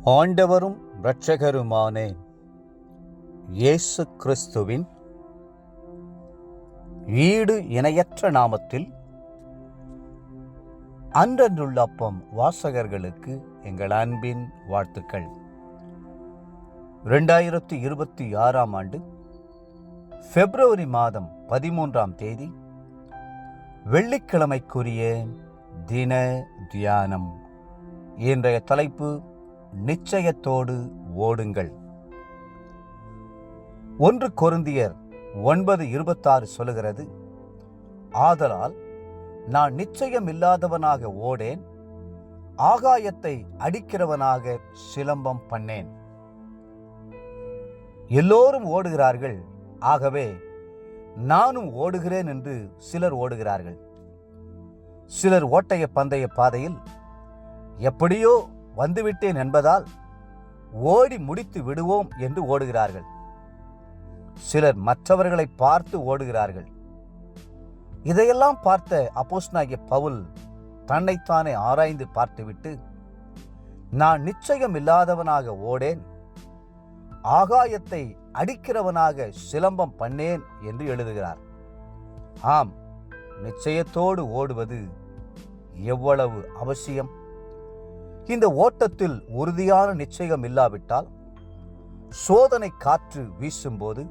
ஆண்டவரும் இரட்சகருமான இயேசு கிறிஸ்துவின் ஈடு இணையற்ற நாமத்தில் அன்றன்றுள்ள அப்பம் வாசகர்களுக்கு எங்கள் அன்பின் வாழ்த்துக்கள். 2026 ஆண்டு பிப்ரவரி மாதம் 13ஆம் தேதி வெள்ளிக்கிழமைக்குரிய தின தியானம். இன்றைய தலைப்பு நிச்சயத்தோடு ஓடுங்கள். 1 கொரிந்தியர் 9:26 சொல்லுகிறது, ஆதலால் நான் நிச்சயம் இல்லாதவனாக ஓடேன், ஆகாயத்தை அடிக்கிறவனாக சிலம்பம் பண்ணேன். எல்லோரும் ஓடுகிறார்கள், ஆகவே நானும் ஓடுகிறேன் என்று சிலர் ஓடுகிறார்கள். சிலர் ஓட்டய பந்தய பாதையில் எப்படியோ வந்துவிட்டேன் என்பதால் ஓடி முடித்து விடுவோம் என்று ஓடுகிறார்கள். சிலர் மற்றவர்களை பார்த்து ஓடுகிறார்கள். இதையெல்லாம் பார்த்த அப்போஸ்தலனாகிய பவுல் தன்னைத்தானே ஆராய்ந்து பார்த்துவிட்டு, நான் நிச்சயம் இல்லாதவனாக ஓடேன், ஆகாயத்தை அடிக்கிறவனாக சிலம்பம் பண்ணேன் என்று எழுதுகிறார். ஆம், நிச்சயத்தோடு ஓடுவது எவ்வளவு அவசியம்! இந்த ஓட்டத்தில் உறுதியான நிச்சயம் இல்லாவிட்டால், சோதனை காற்று வீசும்போது,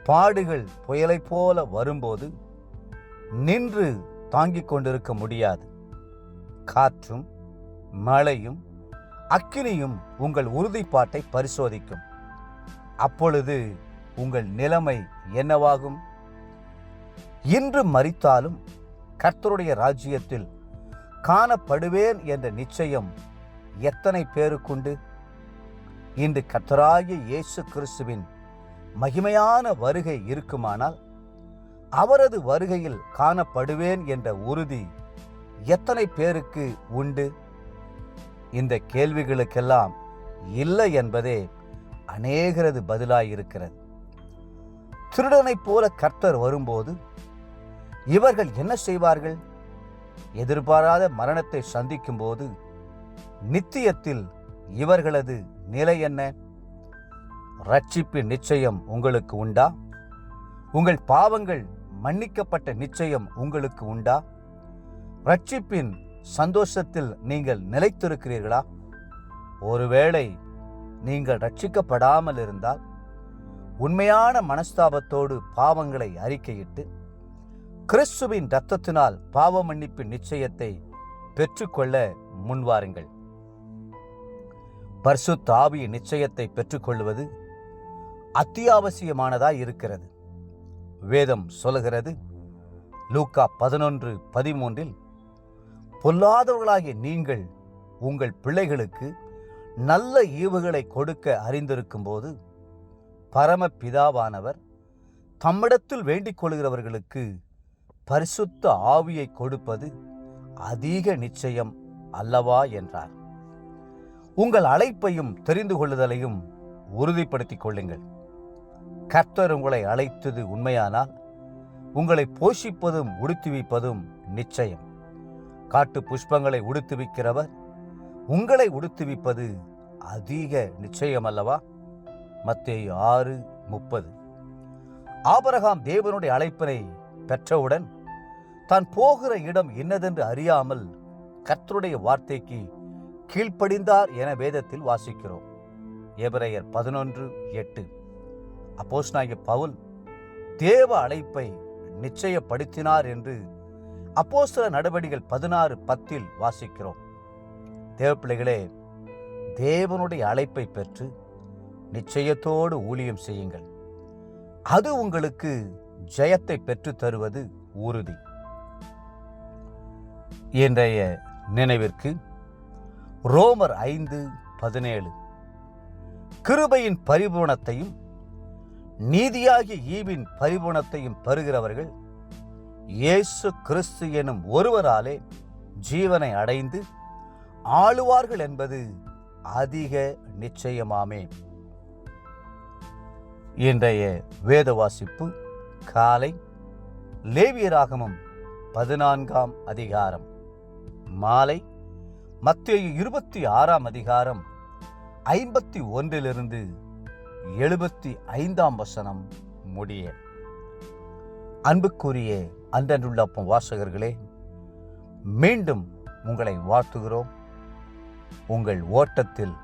பாடுகள் புயலை போல வரும்போது நின்று தாங்கிக் கொண்டிருக்க முடியாது. காற்றும் மழையும் அக்கினியும் உங்கள் உறுதிப்பாட்டை பரிசோதிக்கும். அப்பொழுது உங்கள் நிலைமை என்னவாகும்? இன்று மரித்தாலும் கர்த்தருடைய ராஜ்யத்தில் காணப்படுவேன் என்ற நிச்சயம் எத்தனை பேருக்குண்டு? இன்று கர்த்தராகிய இயேசு கிறிஸ்துவின் மகிமையான வருகை இருக்குமானால், அவரது வருகையில் காணப்படுவேன் என்ற உறுதி எத்தனை பேருக்கு உண்டு? இந்த கேள்விகளுக்கெல்லாம் இல்லை என்பதே அநேகரது பதிலாயிருக்கிறது. திருடனைப் போல கர்த்தர் வரும்போது இவர்கள் என்ன செய்வார்கள்? எதிர்பாராத மரணத்தை சந்திக்கும் போது நித்தியத்தில் இவர்களது நிலை என்ன? ரட்சிப்பின் நிச்சயம் உங்களுக்கு உண்டா? உங்கள் பாவங்கள் மன்னிக்கப்பட்ட நிச்சயம் உங்களுக்கு உண்டா? ரட்சிப்பின் சந்தோஷத்தில் நீங்கள் நிலைத்திருக்கிறீர்களா? ஒருவேளை நீங்கள் ரட்சிக்கப்படாமல் இருந்தால், உண்மையான மனஸ்தாபத்தோடு பாவங்களை அறிக்கையிட்டு கிறிஸ்துவின் இரத்தத்தினால் பாவ மன்னிப்பின் நிச்சயத்தை பெற்றுக்கொள்ள முன்வாருங்கள். பரிசுத்த ஆவியின் நிச்சயத்தை பெற்றுக்கொள்வது அத்தியாவசியமானதாய் இருக்கிறது. வேதம் சொல்லுகிறது, லூக்கா 11:13, பொல்லாதவர்களாகிய நீங்கள் உங்கள் பிள்ளைகளுக்கு நல்ல ஈவுகளை கொடுக்க அறிந்திருக்கும் போது, பரமபிதாவானவர் தம்மிடத்தில் வேண்டிக் கொள்கிறவர்களுக்கு பரிசுத்த ஆவியை கொடுப்பது அதிக நிச்சயம் அல்லவா என்றார். உங்கள் அழைப்பையும் தெரிந்து கொள்ளுதலையும் உறுதிப்படுத்திக் கொள்ளுங்கள். கர்த்தர் உங்களை அழைத்தது உண்மையானால், உங்களை போஷிப்பதும் உடுத்துவிப்பதும் நிச்சயம். காட்டு புஷ்பங்களை உடுத்துவிக்கிறவர் உங்களை உடுத்துவிப்பது அதிக நிச்சயம் அல்லவா? மத்தேயு 6:30. ஆபிரகாம் தேவனுடைய அழைப்பினை பெற்றவுடன் தான் போகிற இடம் என்னதென்று அறியாமல் கர்த்தருடைய வார்த்தைக்கு கீழ்ப்படிந்தார் என வேதத்தில் வாசிக்கிறோம். எபிரேயர் 11:8. அப்போஸ்தலனாகிய பவுல் தேவ அழைப்பை நிச்சயப்படுத்தினார் என்று அப்போஸ்தல நடவடிக்கைகள் 16:10 வாசிக்கிறோம். தேவ பிள்ளைகளே, தேவனுடைய அழைப்பை பெற்று நிச்சயத்தோடு ஊழியம் செய்யுங்கள். அது உங்களுக்கு ஜெயத்தை பெற்று தருவது உறுதி. இன்றைய நினைவிற்கு ரோமர் 5:17, கிருபையின் பரிபூரணத்தையும் நீதியாகிய ஈவின் பரிபூரணத்தையும் பெறுகிறவர்கள் இயேசு கிறிஸ்து எனும் ஒருவராலே ஜீவனை அடைந்து ஆளுவார்கள் என்பது அதிக நிச்சயமாமே. இன்றைய வேத வாசிப்பு காலை லேவியராகமம் 14ஆம் அதிகாரம், மாலை மத்தேயு 26ஆம் அதிகாரம் 51 75 முடிய. அன்புக்குரிய அன்றன்றுள்ளப்பம் வாசகர்களே, மீண்டும் உங்களை வாழ்த்துகிறோம். உங்கள் ஓட்டத்தில்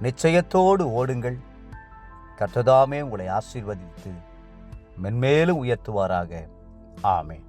நிச்சயத்தோடு ஓடுங்கள். கர்த்தர் தாமே உங்களை ஆசீர்வதித்து மென்மேலும் உயர்த்துவாராக. ஆமென்.